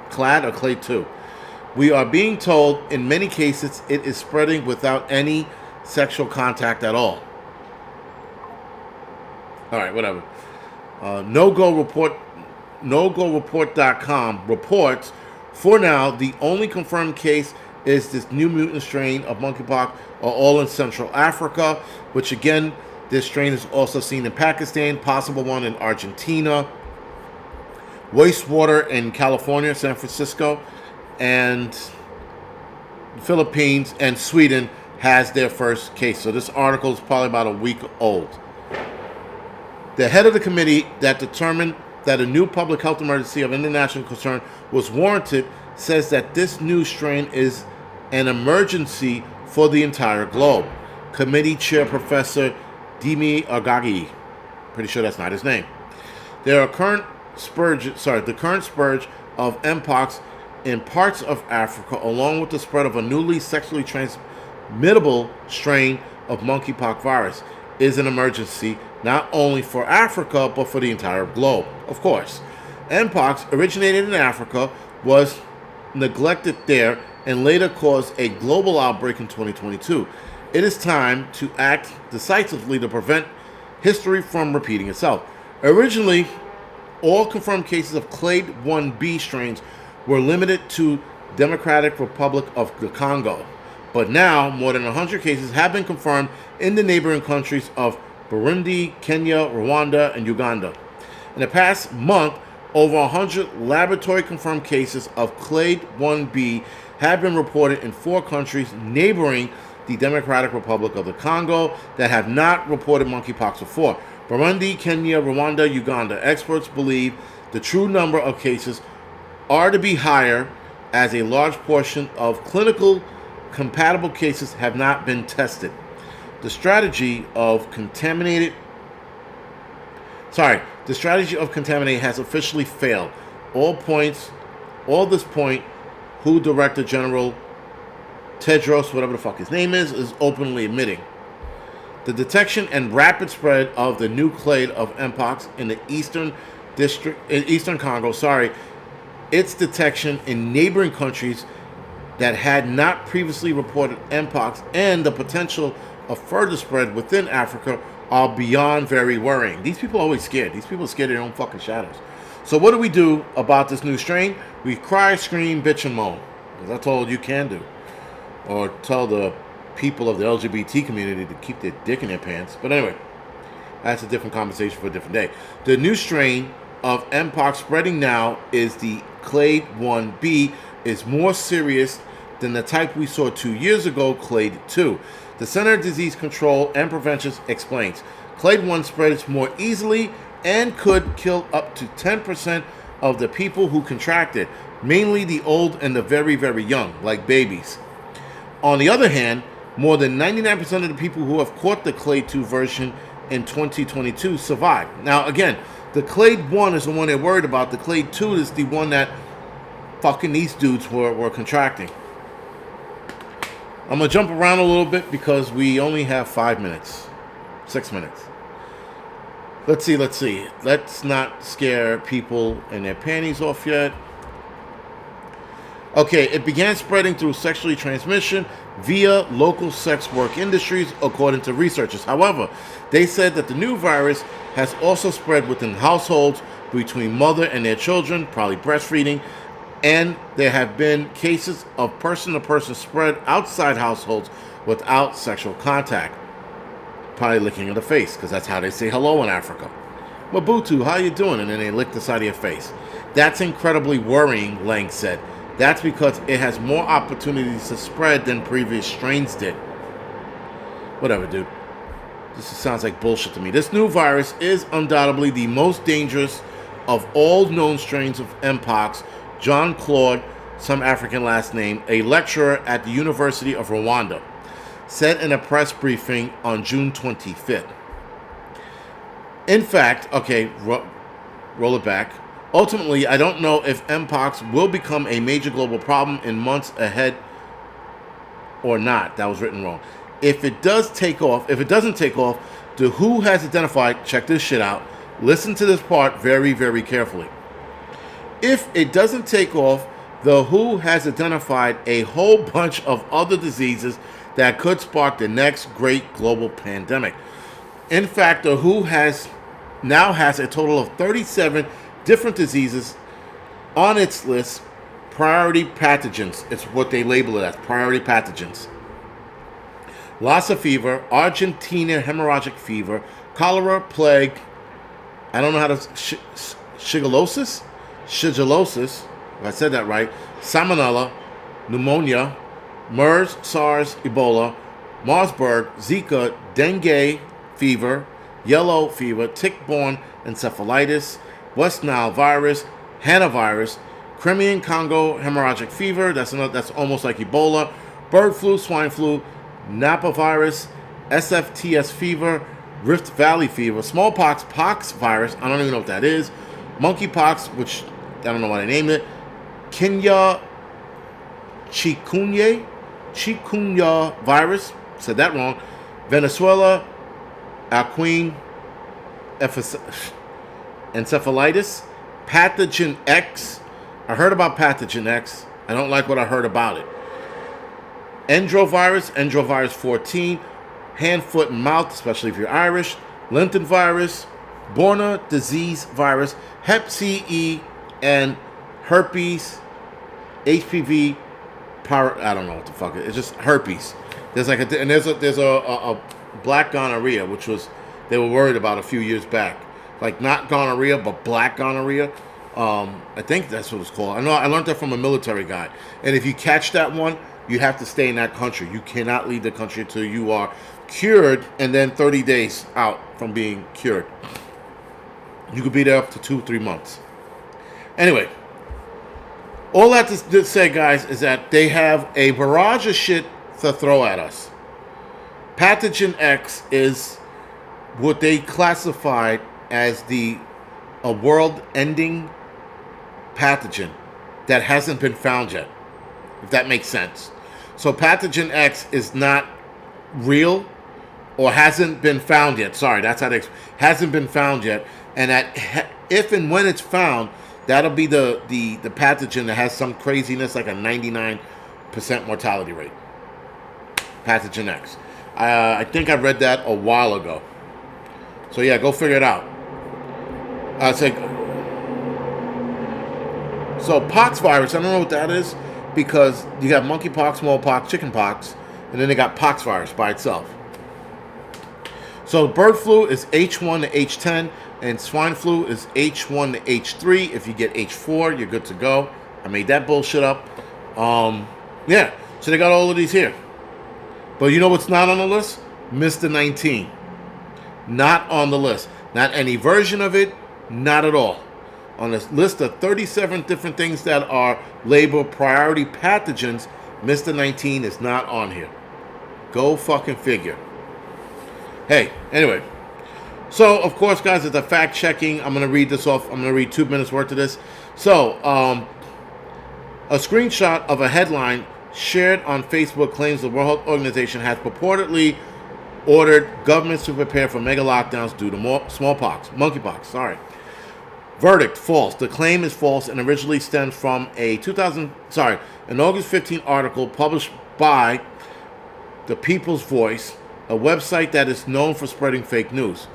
Clad or Clade 2. We are being told in many cases it is spreading without any sexual contact at all. All right, whatever. NoGoReport.com reports, for now, the only confirmed case is this new mutant strain of monkeypox, all in Central Africa, which again, this strain is also seen in Pakistan, possible one in Argentina, wastewater in California, San Francisco, and Philippines, and Sweden has their first case. So this article is probably about a week old. The head of the committee that determined that a new public health emergency of international concern was warranted says that this new strain is an emergency for the entire globe. Committee Chair Professor Dimi Agagi. Pretty sure that's not his name. The current spurge of Mpox in parts of Africa, along with the spread of a newly sexually transmittable strain of monkeypox virus, is an emergency not only for Africa but for the entire globe. Of course, Mpox originated in Africa, was neglected there, and later caused a global outbreak in 2022. It is time to act decisively to prevent history from repeating itself. Originally, all confirmed cases of clade 1b strains were limited to Democratic Republic of the Congo. But now, more than 100 cases have been confirmed in the neighboring countries of Burundi, Kenya, Rwanda, and Uganda. In the past month, over 100 laboratory-confirmed cases of clade 1b have been reported in 4 countries neighboring the Democratic Republic of the Congo that have not reported monkeypox before. Burundi, Kenya, Rwanda, Uganda. Experts believe the true number of cases are to be higher, as a large portion of clinical compatible cases have not been tested. The strategy of contaminate has officially failed. All this point, WHO Director General Tedros, whatever the fuck his name is openly admitting. The detection and rapid spread of the new clade of Mpox in the eastern Congo, its detection in neighboring countries that had not previously reported Mpox, and the potential of further spread within Africa are beyond very worrying. These people are always scared. These people are scared of their own fucking shadows. So what do we do about this new strain? We cry, scream, bitch, and moan. Because that's all you can do. Or tell the people of the LGBT community to keep their dick in their pants. But anyway, that's a different conversation for a different day. The new strain of Mpox spreading now is the clade 1b, is more serious than the type we saw 2 years ago, clade 2. The Center of Disease Control and Prevention explains clade 1 spreads more easily and could kill up to 10% of the people who contract it, mainly the old and the very, very young, like babies. On the other hand, more than 99% of the people who have caught the clade 2 version in 2022 survived. Now, again, the clade 1 is the one they're worried about. The clade 2 is the one that fucking these dudes were contracting. I'm going to jump around a little bit because we only have 6 minutes. Let's see. Let's not scare people and their panties off yet. Okay, it began spreading through sexually transmission via local sex work industries, according to researchers. However, they said that the new virus has also spread within households between mother and their children, probably breastfeeding, and there have been cases of person-to-person spread outside households without sexual contact. Probably licking in the face, because that's how they say hello in Africa. Mabutu, how you doing? And then they lick the side of your face. That's incredibly worrying, Lang said. That's because it has more opportunities to spread than previous strains did. Whatever, dude. This sounds like bullshit to me. This new virus is undoubtedly the most dangerous of all known strains of Mpox. John Claude, some African last name, a lecturer at the University of Rwanda, said in a press briefing on June 25th. In fact, roll it back. Ultimately, I don't know if Mpox will become a major global problem in months ahead or not. That was written wrong. If it doesn't take off, the WHO has identified, check this shit out, listen to this part very, very carefully. If it doesn't take off, the WHO has identified a whole bunch of other diseases that could spark the next great global pandemic. In fact, the WHO now has a total of 37 different diseases on its list, priority pathogens. It's what they label it as, priority pathogens. Lassa fever, Argentina hemorrhagic fever, cholera, plague, I don't know how to, shigellosis, if I said that right, salmonella, pneumonia, MERS, SARS, Ebola, Marsburg, Zika, dengue fever, yellow fever, tick-borne encephalitis, West Nile virus, hantavirus, Crimean Congo hemorrhagic fever, that's almost like Ebola, bird flu, swine flu, Napa virus, SFTS fever, Rift Valley fever, smallpox, pox virus, I don't even know what that is, monkeypox, which I don't know why they named it, Kenya chikungunya virus, said that wrong, Venezuela, equine encephalitis, pathogen X. I heard about pathogen X. I don't like what I heard about it. Enterovirus 14, hand, foot, and mouth, especially if you're Irish, Linton virus, Borna disease virus, Hep C, and herpes, HPV, I don't know what the fuck it is. It's just herpes. There's a black gonorrhea, which they were worried about a few years back. Like not gonorrhea, but black gonorrhea. I think that's what it's called. I learned that from a military guy. And if you catch that one, you have to stay in that country. You cannot leave the country until you are cured, and then 30 days out from being cured. You could be there up to 2-3 months. Anyway, all that to say, guys, is that they have a barrage of shit to throw at us. Pathogen X is what they classified as a world-ending pathogen that hasn't been found yet, if that makes sense. So Pathogen X is not real or hasn't been found yet. Sorry, that's how they hasn't been found yet. And that if and when it's found, that'll be the pathogen that has some craziness like a 99% mortality rate. Pathogen X. I think I read that a while ago. So yeah, go figure it out. So pox virus, I don't know what that is, because you got monkeypox, smallpox, chickenpox, and then they got pox virus by itself. So bird flu is H1 to H10, and swine flu is H1 to H3. If you get H4, you're good to go. I made that bullshit up. Yeah, so they got all of these here. But you know what's not on the list? Mr. 19. Not on the list. Not any version of it, not at all. On this list of 37 different things that are labeled priority pathogens, Mr. 19 is not on here. Go fucking figure. Hey, anyway. So, of course, guys, it's a fact checking. I'm going to read this off. I'm going to read 2 minutes worth of this. So, a screenshot of a headline shared on Facebook claims the World Health Organization has purportedly ordered governments to prepare for mega lockdowns due to monkeypox. Sorry. Verdict, false. The claim is false and originally stemmed from an August 15 article published by The People's Voice, a website that is known for spreading fake news.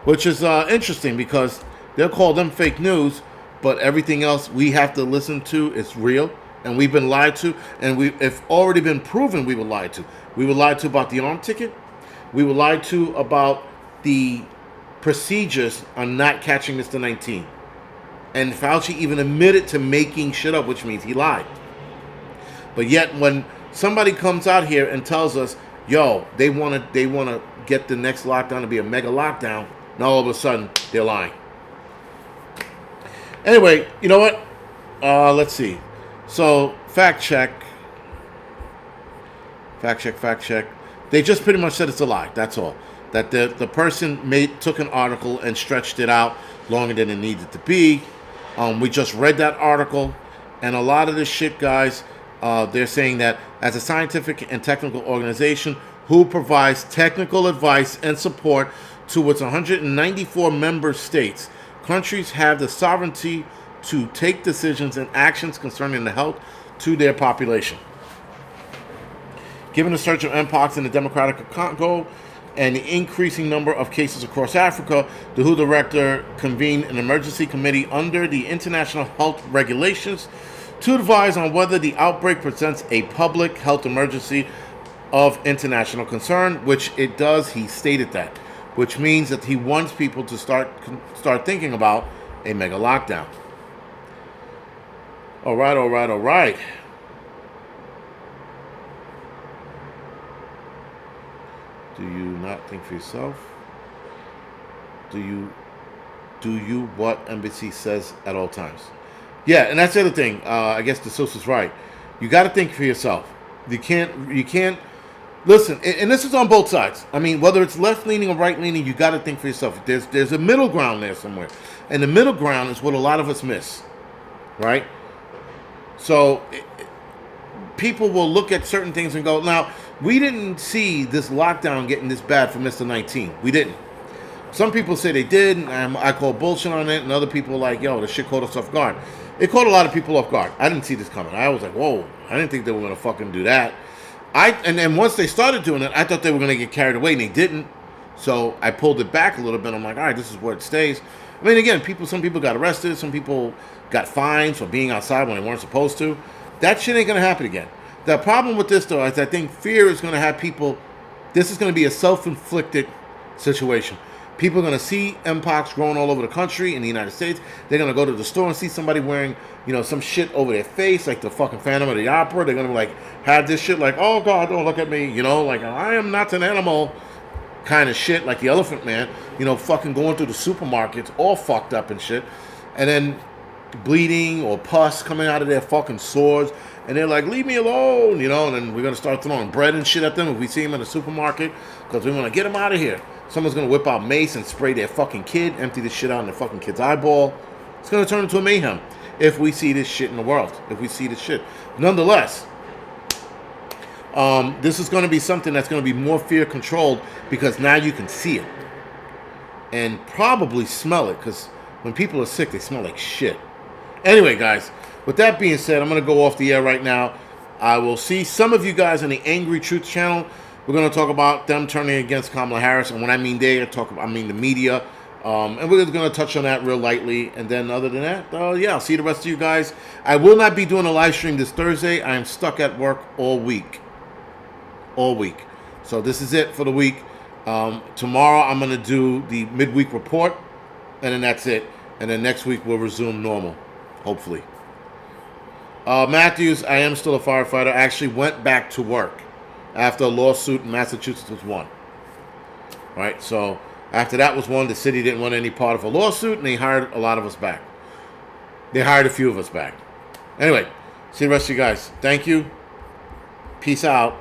Which is interesting because they'll call them fake news, but everything else we have to listen to is real, and we've been lied to, and it's already been proven we were lied to. We were lied to about the arm ticket. We were lied to about the procedures on not catching Mr. 19. And Fauci even admitted to making shit up, which means he lied. But yet when somebody comes out here and tells us, yo, they want to get the next lockdown to be a mega lockdown, now all of a sudden they're lying. Anyway, you know what? Let's see. So, fact check. They just pretty much said it's a lie. That's all. That the person took an article and stretched it out longer than it needed to be. We just read that article, and a lot of this shit, guys, they're saying that as a scientific and technical organization who provides technical advice and support to its 194 member states, countries have the sovereignty to take decisions and actions concerning the health to their population. Given the surge of Mpox in the Democratic Congo and the increasing number of cases across Africa, the WHO director convened an emergency committee under the international health regulations to advise on whether the outbreak presents a public health emergency of international concern, which it does. He stated that, which means that he wants people to start thinking about a mega lockdown. All right. Do you not think for yourself? Do you what embassy says at all times? Yeah, and that's the other thing. I guess the source is right. You got to think for yourself. You can't Listen, and this is on both sides. I mean, whether it's left leaning or right leaning, you got to think for yourself. There's a middle ground there somewhere, and the middle ground is what a lot of us miss, right? So people will look at certain things and go, now we didn't see this lockdown getting this bad for Mr. 19. We didn't. Some people say they did, and I call bullshit on it, and other people are like, yo, this shit caught us off guard. It caught a lot of people off guard. I didn't see this coming. I was like, whoa, I didn't think they were going to fucking do that. And then once they started doing it, I thought they were going to get carried away, and they didn't. So I pulled it back a little bit. I'm like, all right, this is where it stays. I mean, again, some people got arrested. Some people got fines for being outside when they weren't supposed to. That shit ain't going to happen again. The problem with this, though, is I think fear is going to have people, this is going to be a self-inflicted situation. People are going to see Mpox growing all over the country in the United States. They're going to go to the store and see somebody wearing, some shit over their face, like the fucking Phantom of the Opera. They're going to, have this shit like, oh, God, don't look at me, like, I am not an animal kind of shit, like the Elephant Man, fucking going through the supermarkets, all fucked up and shit. And then bleeding or pus coming out of their fucking swords. And they're like, leave me alone, and then we're going to start throwing bread and shit at them if we see them in the supermarket because we want to get them out of here. Someone's going to whip out mace and spray their fucking kid, empty this shit out in their fucking kid's eyeball. It's going to turn into a mayhem if we see this shit in the world, if we see this shit. Nonetheless, this is going to be something that's going to be more fear-controlled because now you can see it and probably smell it because when people are sick, they smell like shit. Anyway, guys, with that being said, I'm going to go off the air right now. I will see some of you guys on the Angry Truth channel. We're going to talk about them turning against Kamala Harris. And when I mean they, I mean the media. And we're going to touch on that real lightly. And then other than that, I'll see the rest of you guys. I will not be doing a live stream this Thursday. I am stuck at work all week. All week. So this is it for the week. Tomorrow I'm going to do the midweek report. And then that's it. And then next week we'll resume normal. Hopefully. Matthews, I am still a firefighter. I actually went back to work after a lawsuit in Massachusetts was won. Right? So after that was won, the city didn't want any part of a lawsuit, and they hired a lot of us back. They hired a few of us back. Anyway, see the rest of you guys. Thank you. Peace out.